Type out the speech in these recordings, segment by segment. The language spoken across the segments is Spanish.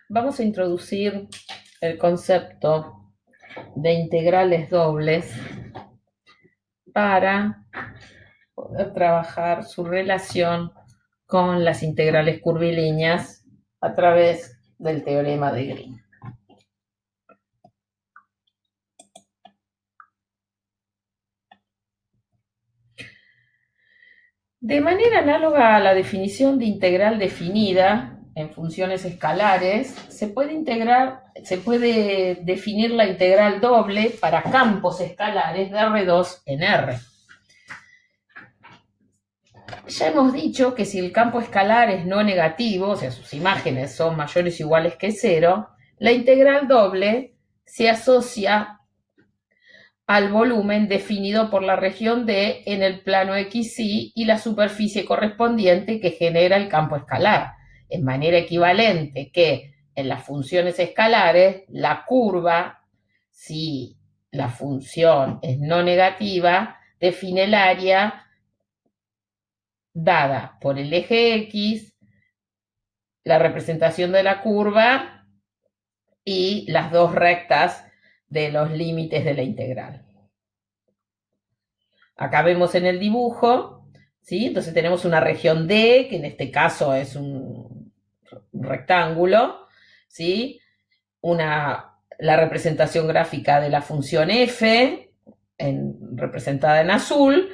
Vamos a introducir el concepto de integrales dobles para poder trabajar su relación con las integrales curvilíneas a través del teorema de Green. De manera análoga a la definición de integral definida en funciones escalares, se puede definir la integral doble para campos escalares de R2 en R. Ya hemos dicho que si el campo escalar es no negativo, o sea, sus imágenes son mayores o iguales que cero, la integral doble se asocia al volumen definido por la región D en el plano XY y la superficie correspondiente que genera el campo escalar. En manera equivalente que en las funciones escalares, la curva, si la función es no negativa, define el área dada por el eje X, la representación de la curva y las dos rectas de los límites de la integral. Acá vemos en el dibujo, ¿sí? Entonces tenemos una región D, que en este caso es un rectángulo, ¿sí? La representación gráfica de la función f, representada en azul,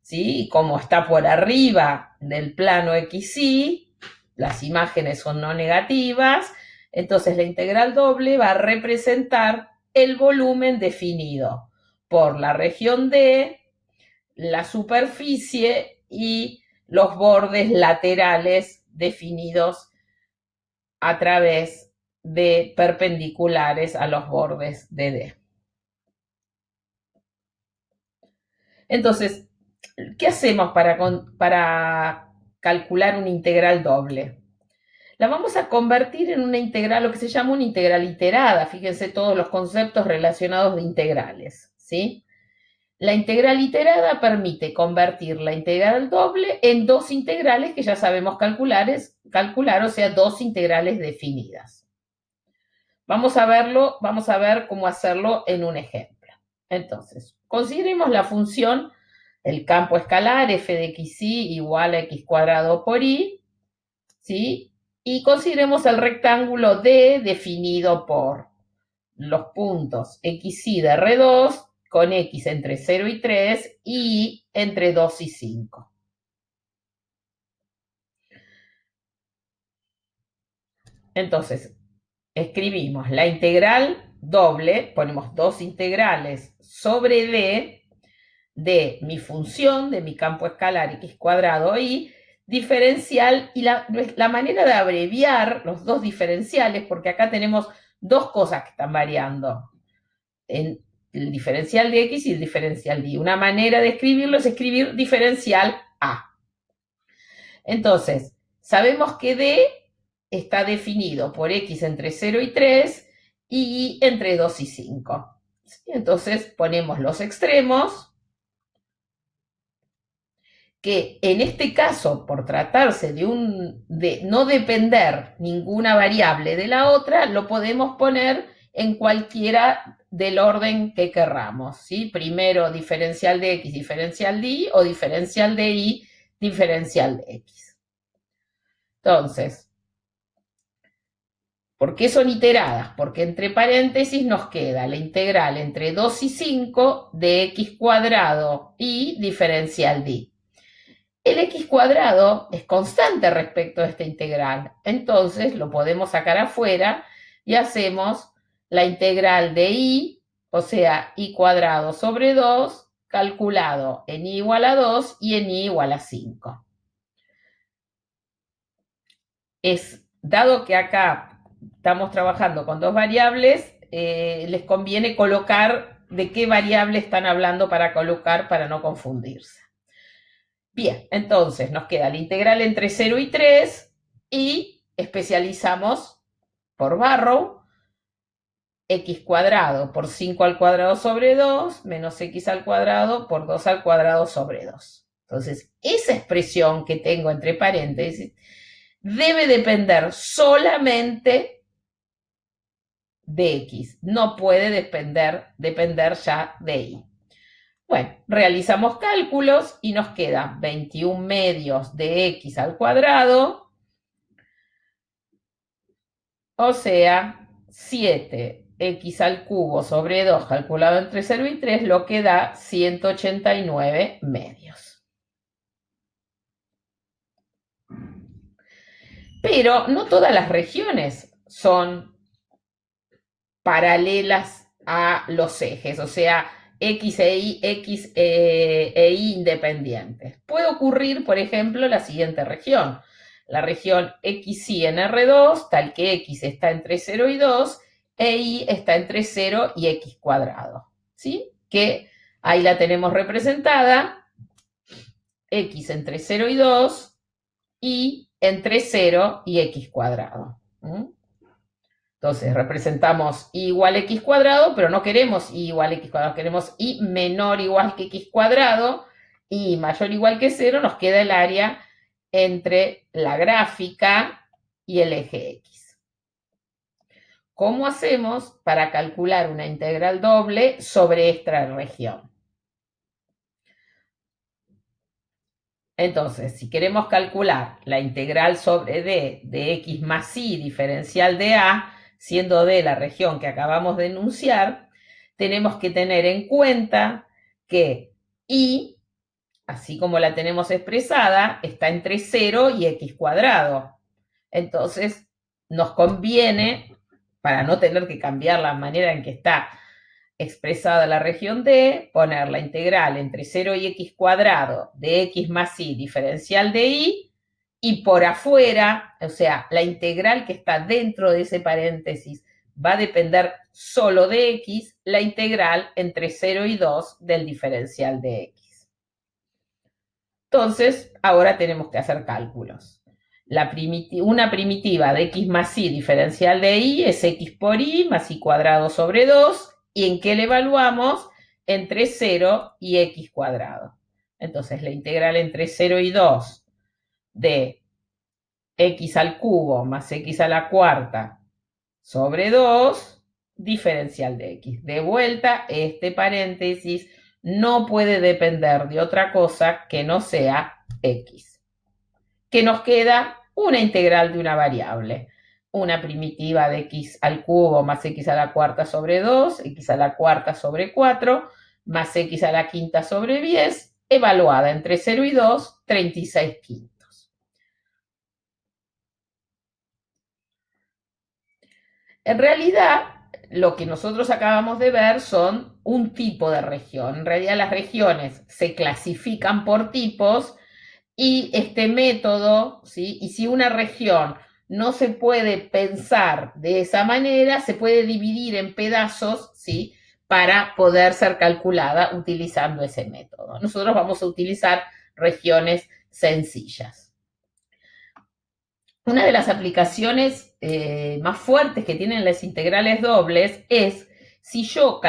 ¿sí? Y como está por arriba del plano XY, las imágenes son no negativas, entonces la integral doble va a representar el volumen definido por la región D, la superficie y los bordes laterales definidos a través de perpendiculares a los bordes de D. Entonces, ¿qué hacemos para calcular una integral doble? La vamos a convertir en una integral, lo que se llama una integral iterada. Fíjense todos los conceptos relacionados de integrales, ¿sí? La integral iterada permite convertir la integral doble en dos integrales que ya sabemos calcular, o sea, dos integrales definidas. Vamos a ver cómo hacerlo en un ejemplo. Entonces, consideremos la función, el campo escalar f de xy igual a x cuadrado por y, ¿sí? Y consideremos el rectángulo D definido por los puntos xy de R2 con x entre 0 y 3 y entre 2 y 5. Entonces, escribimos la integral doble, ponemos dos integrales sobre D de mi función, de mi campo escalar x cuadrado y diferencial, y la manera de abreviar los dos diferenciales, porque acá tenemos dos cosas que están variando, en el diferencial de x y el diferencial de y. Una manera de escribirlo es escribir diferencial a. Entonces, sabemos que d está definido por x entre 0 y 3 y entre 2 y 5. Entonces ponemos los extremos, que en este caso, por tratarse de no depender ninguna variable de la otra, lo podemos poner en cualquiera del orden que querramos, ¿sí? Primero diferencial de x, diferencial de y, o diferencial de y, diferencial de x. Entonces, ¿por qué son iteradas? Porque entre paréntesis nos queda la integral entre 2 y 5 de x cuadrado y diferencial de y. El x cuadrado es constante respecto a esta integral, entonces lo podemos sacar afuera y hacemos la integral de y, o sea, y cuadrado sobre 2, calculado en y igual a 2 y en y igual a 5. Dado que acá estamos trabajando con dos variables, les conviene colocar de qué variable están hablando para colocar para no confundirse. Bien, entonces nos queda la integral entre 0 y 3 y especializamos por Barrow, x cuadrado por 5 al cuadrado sobre 2 menos x al cuadrado por 2 al cuadrado sobre 2. Entonces, esa expresión que tengo entre paréntesis debe depender solamente de X, no puede depender ya de Y. Bueno, realizamos cálculos y nos queda 21 medios de X al cuadrado, o sea, 7x al cubo sobre 2 calculado entre 0 y 3, lo que da 189 medios. Pero no todas las regiones son paralelas a los ejes, o sea, X e Y independientes. Puede ocurrir, por ejemplo, la siguiente región. La región XY en R2, tal que X está entre 0 y 2, e Y está entre 0 y X cuadrado. ¿Sí? Que ahí la tenemos representada. X entre 0 y 2, Y entre 0 y X cuadrado. ¿Mm? Entonces representamos y igual a x cuadrado, pero no queremos y igual a x cuadrado, queremos y menor o igual que x cuadrado y mayor o igual que 0, nos queda el área entre la gráfica y el eje X. ¿Cómo hacemos para calcular una integral doble sobre esta región? Entonces, si queremos calcular la integral sobre D de x más y diferencial de A, siendo D la región que acabamos de enunciar, tenemos que tener en cuenta que y, así como la tenemos expresada, está entre 0 y x cuadrado. Entonces, nos conviene, para no tener que cambiar la manera en que está expresada la región D, poner la integral entre 0 y x cuadrado de x más y diferencial de y por afuera, o sea, la integral que está dentro de ese paréntesis va a depender solo de x, la integral entre 0 y 2 del diferencial de x. Entonces, ahora tenemos que hacer cálculos. Una primitiva de x más y diferencial de y es x por y más y cuadrado sobre 2. ¿Y en qué le evaluamos? Entre 0 y x cuadrado. Entonces, la integral entre 0 y 2 de x al cubo más x a la cuarta sobre 2, diferencial de x. De vuelta, este paréntesis no puede depender de otra cosa que no sea x. Que nos queda una integral de una variable. Una primitiva de x al cubo más x a la cuarta sobre 2, x a la cuarta sobre 4, más x a la quinta sobre 10, evaluada entre 0 y 2, 36 quintos. En realidad, lo que nosotros acabamos de ver son un tipo de región. En realidad, las regiones se clasifican por tipos y este método, ¿sí? Y si una región no se puede pensar de esa manera, se puede dividir en pedazos, ¿sí? Para poder ser calculada utilizando ese método. Nosotros vamos a utilizar regiones sencillas. Una de las aplicaciones más fuertes que tienen las integrales dobles es si yo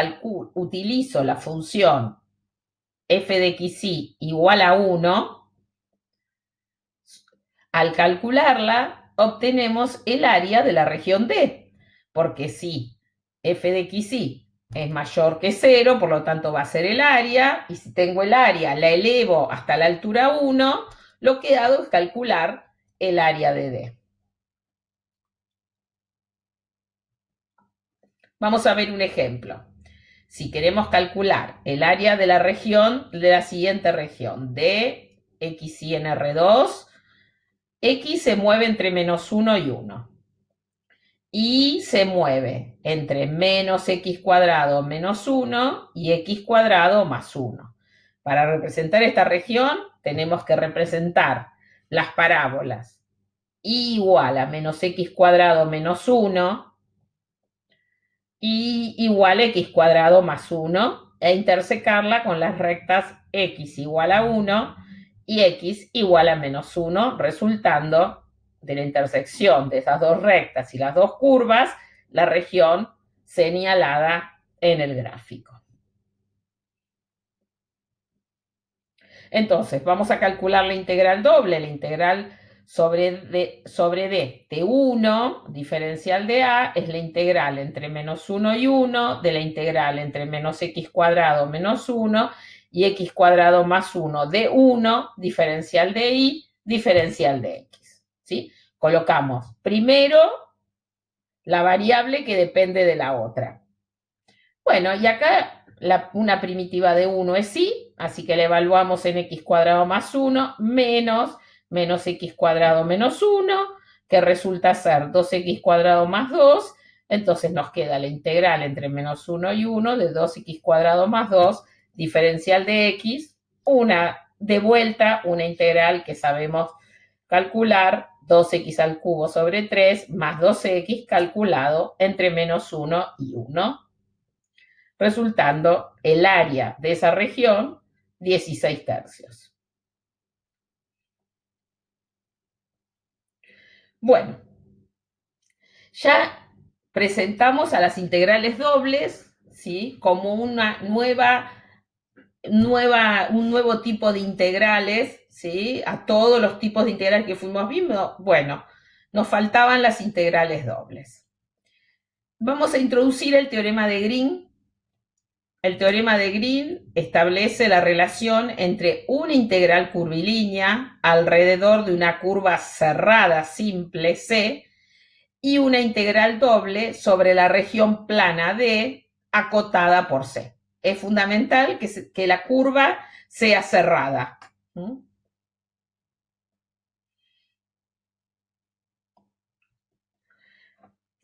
utilizo la función f de xy igual a 1, al calcularla obtenemos el área de la región D, porque si f de xy es mayor que 0, por lo tanto va a ser el área, y si tengo el área, la elevo hasta la altura 1, lo que hago es calcular el área de D. Vamos a ver un ejemplo. Si queremos calcular el área de la región, de la siguiente región, de xy en R2, x se mueve entre menos 1 y 1. Y se mueve entre menos x cuadrado menos 1 y x cuadrado más 1. Para representar esta región tenemos que representar las parábolas y igual a menos x cuadrado menos 1 y igual a x cuadrado más 1 e intersecarla con las rectas x igual a 1 y x igual a menos 1, resultando de la intersección de esas dos rectas y las dos curvas, la región señalada en el gráfico. Entonces, vamos a calcular la integral doble. La integral sobre D de 1, diferencial de A, es la integral entre menos 1 y 1 de la integral entre menos x cuadrado menos 1 y x cuadrado más 1 de 1, diferencial de y, diferencial de x. ¿Sí? Colocamos primero la variable que depende de la otra. Bueno, y acá una primitiva de 1 es y, así que la evaluamos en x cuadrado más 1 menos x cuadrado menos 1, que resulta ser 2x cuadrado más 2, entonces nos queda la integral entre menos 1 y 1 de 2x cuadrado más 2, diferencial de x, de vuelta una integral que sabemos calcular, 2x al cubo sobre 3 más 2x calculado entre menos 1 y 1, resultando el área de esa región 16 tercios. Bueno, ya presentamos a las integrales dobles, ¿sí? Como un nuevo tipo de integrales, ¿sí? A todos los tipos de integrales que fuimos viendo. Bueno, nos faltaban las integrales dobles. Vamos a introducir el teorema de Green. El teorema de Green establece la relación entre una integral curvilínea alrededor de una curva cerrada simple C y una integral doble sobre la región plana D acotada por C. Es fundamental que la curva sea cerrada.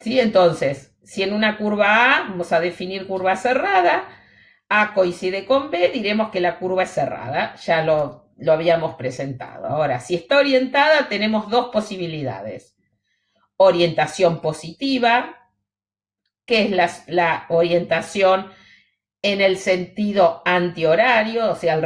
¿Sí? Entonces, si en una curva A vamos a definir curva cerrada, A coincide con B, diremos que la curva es cerrada. Ya lo habíamos presentado. Ahora, si está orientada, tenemos dos posibilidades. Orientación positiva, que es la orientación en el sentido antihorario, o sea, al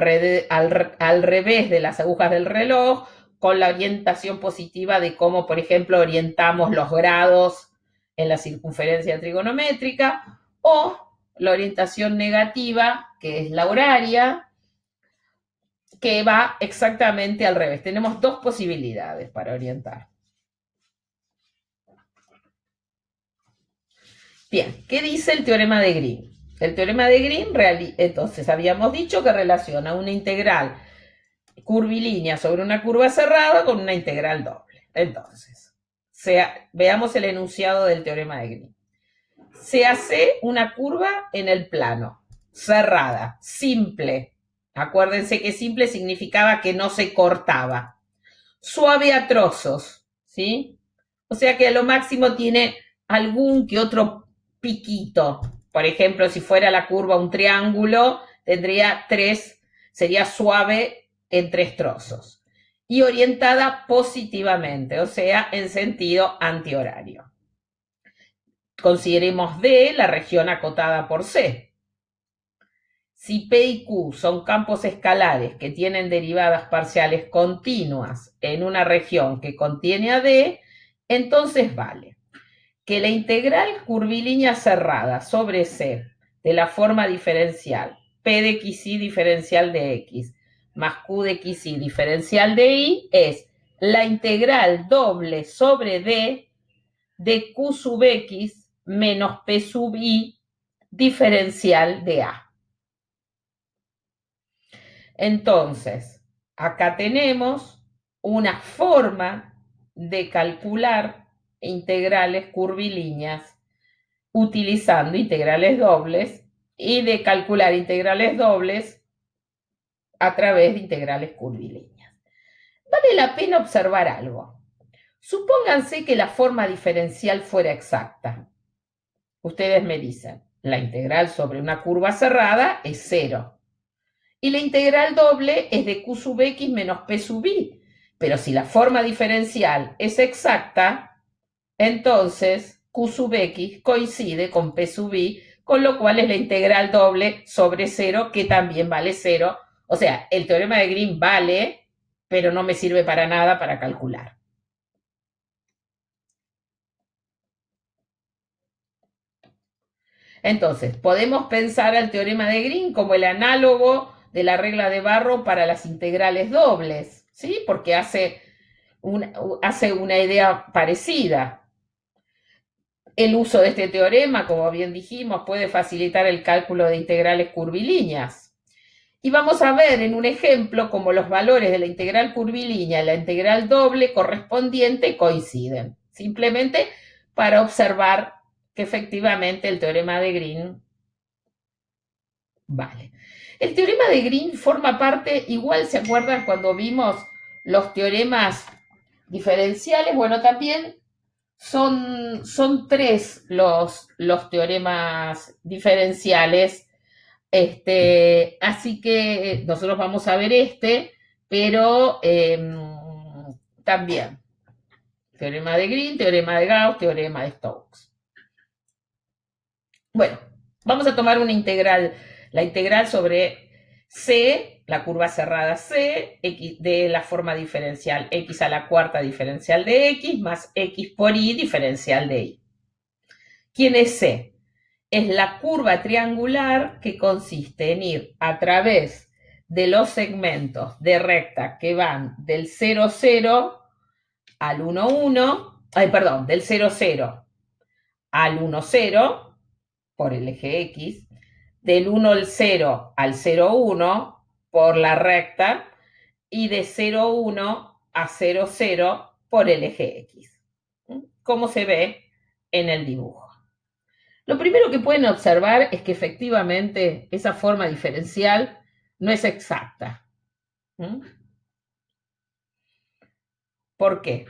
revés de las agujas del reloj, con la orientación positiva de cómo, por ejemplo, orientamos los grados en la circunferencia trigonométrica, o la orientación negativa, que es la horaria, que va exactamente al revés. Tenemos dos posibilidades para orientar. Bien, ¿qué dice el teorema de Green? El teorema de Green, entonces habíamos dicho que relaciona una integral curvilínea sobre una curva cerrada con una integral doble. Entonces, veamos el enunciado del teorema de Green. Se hace una curva en el plano, cerrada, simple. Acuérdense que simple significaba que no se cortaba. Suave a trozos, ¿sí? O sea que a lo máximo tiene algún que otro piquito. Por ejemplo, si fuera la curva un triángulo, sería suave en 3 trozos. Y orientada positivamente, o sea, en sentido antihorario. Consideremos D la región acotada por C. Si P y Q son campos escalares que tienen derivadas parciales continuas en una región que contiene a D, entonces vale que la integral curvilínea cerrada sobre C de la forma diferencial P de xy diferencial de x más Q de xy diferencial de y es la integral doble sobre D de Q sub x menos P sub y diferencial de A. Entonces, acá tenemos una forma de calcular integrales curvilíneas utilizando integrales dobles y de calcular integrales dobles a través de integrales curvilíneas. Vale la pena observar algo. Supónganse que la forma diferencial fuera exacta. Ustedes me dicen, la integral sobre una curva cerrada es 0. Y la integral doble es de Q sub x menos P sub y. Pero si la forma diferencial es exacta, entonces Q sub x coincide con P sub y, con lo cual es la integral doble sobre 0, que también vale 0. O sea, el teorema de Green vale, pero no me sirve para nada para calcular. Entonces, podemos pensar al teorema de Green como el análogo de la regla de Barrow para las integrales dobles, ¿sí? Porque hace hace una idea parecida. El uso de este teorema, como bien dijimos, puede facilitar el cálculo de integrales curvilíneas. Y vamos a ver en un ejemplo cómo los valores de la integral curvilínea y la integral doble correspondiente coinciden. Simplemente para observar que efectivamente el teorema de Green vale. El teorema de Green forma parte, igual se acuerdan cuando vimos los teoremas diferenciales, bueno, también son tres los teoremas diferenciales. Así que nosotros vamos a ver pero también teorema de Green, teorema de Gauss, teorema de Stokes. Bueno, vamos a tomar una integral, la integral sobre C, la curva cerrada C, x, de la forma diferencial x a la cuarta diferencial de x más x por y diferencial de y. ¿Quién es C? Es la curva triangular que consiste en ir a través de los segmentos de recta que van del 0, 0 al 1, 1, del 0, 0 al 1, 0 por el eje X, del 1 al 0 al 0, 1 por la recta y de 0, 1 a 0, 0 por el eje X. ¿Cómo se ve en el dibujo? Lo primero que pueden observar es que efectivamente esa forma diferencial no es exacta. ¿Por qué?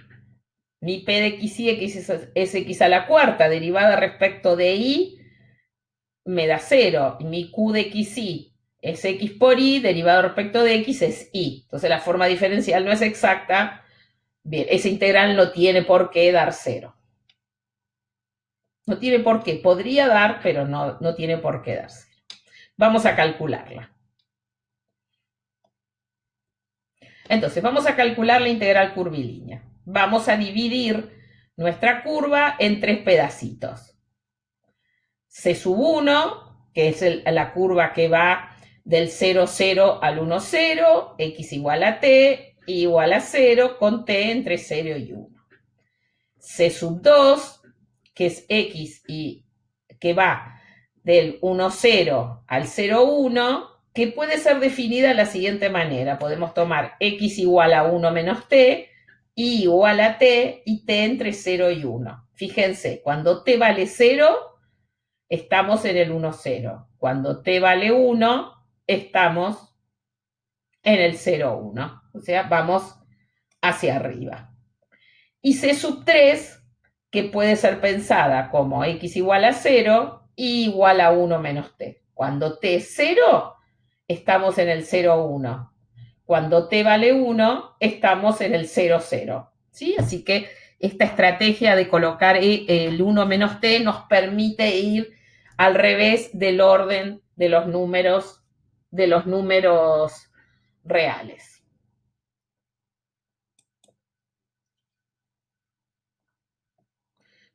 Mi p de x y x es x a la cuarta derivada respecto de y me da 0. Y mi q de x y es x por y derivado respecto de x es y. Entonces la forma diferencial no es exacta. Bien, esa integral no tiene por qué dar 0. No tiene por qué. Podría dar, pero no tiene por qué dar 0. Vamos a calcularla. Entonces, vamos a calcular la integral curvilínea. Vamos a dividir nuestra curva en tres pedacitos. C sub 1, que es la curva que va del 0, 0 al 1, 0, x igual a t, y igual a 0, con t entre 0 y 1. C sub 2, que es x y que va del 1, 0 al 0, 1, que puede ser definida de la siguiente manera. Podemos tomar x igual a 1 menos t, y igual a t, y t entre 0 y 1. Fíjense, cuando t vale 0, estamos en el 1, 0. Cuando t vale 1, estamos en el 0, 1. O sea, vamos hacia arriba. Y c sub 3, que puede ser pensada como x igual a 0 y igual a 1 menos t. Cuando t es 0, estamos en el 0, 1. Cuando t vale 1, estamos en el 0, 0. ¿Sí? Así que esta estrategia de colocar el 1 menos t nos permite ir al revés del orden de los números reales.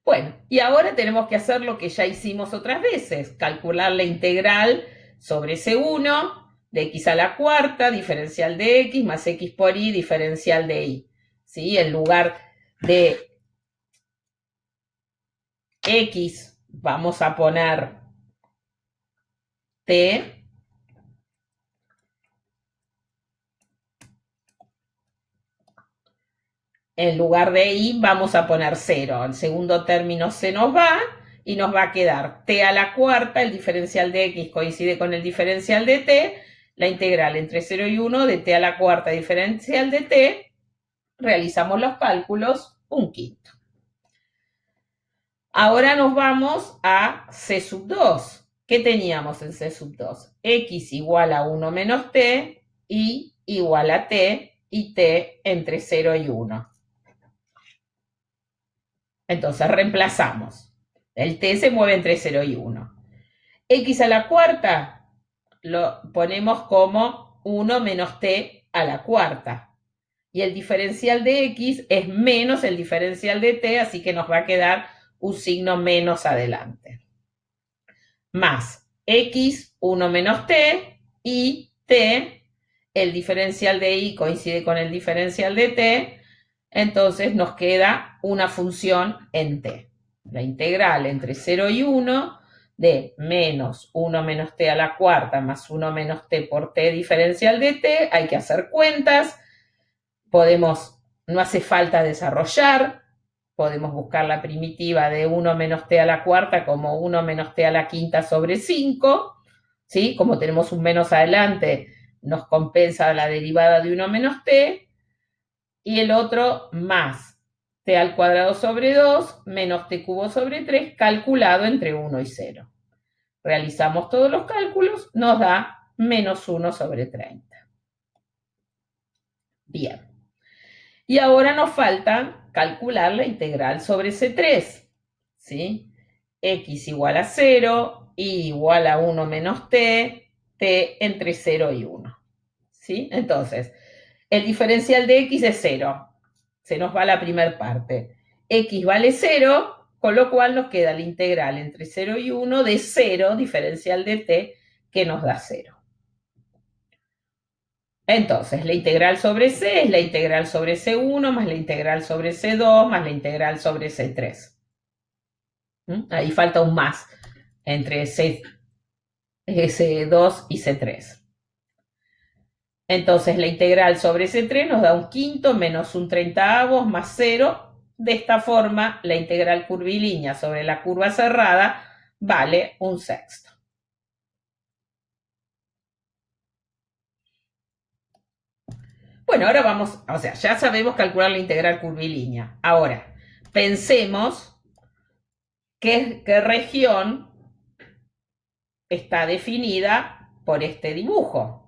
Bueno, y ahora tenemos que hacer lo que ya hicimos otras veces, calcular la integral sobre C1 de x a la cuarta, diferencial de x, más x por y, diferencial de y. ¿Sí? En lugar de x, vamos a poner t. En lugar de y vamos a poner 0. El segundo término se nos va y nos va a quedar t a la cuarta, el diferencial de x coincide con el diferencial de t, la integral entre 0 y 1 de t a la cuarta diferencial de t, realizamos los cálculos, 1/5. Ahora nos vamos a c sub 2. ¿Qué teníamos en c sub 2? X igual a 1 menos t, y igual a t, y t entre 0 y 1. Entonces reemplazamos. El t se mueve entre 0 y 1. X a la cuarta lo ponemos como 1 menos t a la cuarta. Y el diferencial de x es menos el diferencial de t, así que nos va a quedar un signo menos adelante. Más x, 1 menos t, y t, el diferencial de y coincide con el diferencial de t, Entonces nos queda una función en t. La integral entre 0 y 1 de menos 1 menos t a la cuarta más 1 menos t por t diferencial de t. Hay que hacer cuentas. No hace falta desarrollar. Podemos buscar la primitiva de 1 menos t a la cuarta como 1 menos t a la quinta sobre 5. ¿Sí? Como tenemos un menos adelante, nos compensa la derivada de 1 menos t. Y el otro más t al cuadrado sobre 2 menos t cubo sobre 3 calculado entre 1 y 0. Realizamos todos los cálculos, nos da menos 1 sobre 30. Bien. Y ahora nos falta calcular la integral sobre C3. ¿Sí? X igual a 0, y igual a 1 menos t, t entre 0 y 1. ¿Sí? Entonces, el diferencial de x es 0. Se nos va la primera parte. X vale 0, con lo cual nos queda la integral entre 0 y 1 de 0, diferencial de t, que nos da 0. Entonces, la integral sobre c es la integral sobre c1 más la integral sobre c2 más la integral sobre c3. Ahí falta un más entre c2 y c3. Entonces la integral sobre C3 nos da un quinto menos un 30avo más 0. De esta forma, la integral curvilínea sobre la curva cerrada vale un sexto. Bueno, ahora vamos, o sea, ya sabemos calcular la integral curvilínea. Ahora, pensemos qué región está definida por este dibujo.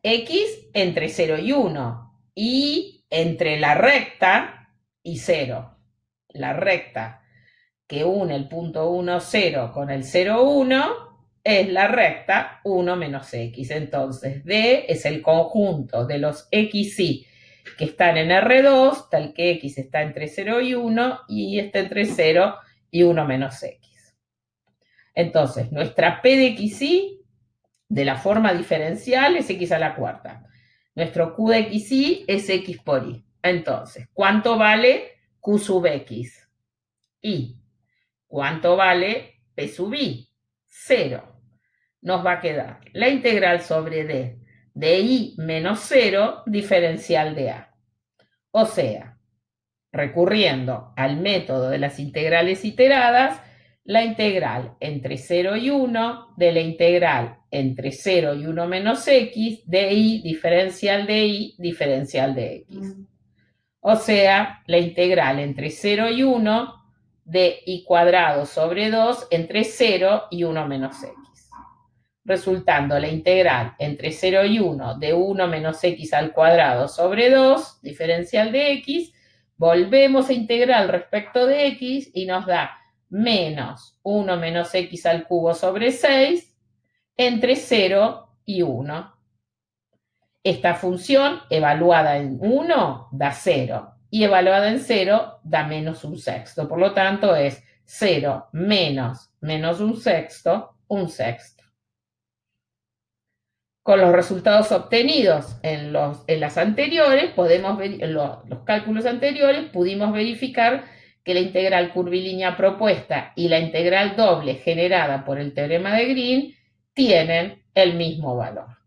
X entre 0 y 1 y entre la recta y 0. La recta que une el punto 1, 0 con el 0, 1 es la recta 1 menos x. Entonces, D es el conjunto de los xy que están en R2, tal que x está entre 0 y 1 y está entre 0 y 1 menos x. Entonces, nuestra P de xy de la forma diferencial es x a la cuarta. Nuestro Q de xy es x por y. Entonces, ¿cuánto vale Q sub x? Y. ¿Cuánto vale P sub i? 0. Nos va a quedar la integral sobre D de i menos 0 diferencial de a. O sea, recurriendo al método de las integrales iteradas, la integral entre 0 y 1 de la integral entre 0 y 1 menos x de i diferencial de i diferencial de x. O sea, la integral entre 0 y 1 de i cuadrado sobre 2 entre 0 y 1 menos x. Resultando la integral entre 0 y 1 de 1 menos x al cuadrado sobre 2, diferencial de x, volvemos a integrar respecto de x y nos da menos 1 menos x al cubo sobre 6 entre 0 y 1. Esta función evaluada en 1 da 0 y evaluada en 0 da menos un sexto. Por lo tanto es 0 menos un sexto, un sexto. Con los resultados obtenidos en las anteriores, los cálculos anteriores, pudimos verificar que la integral curvilínea propuesta y la integral doble generada por el teorema de Green tienen el mismo valor.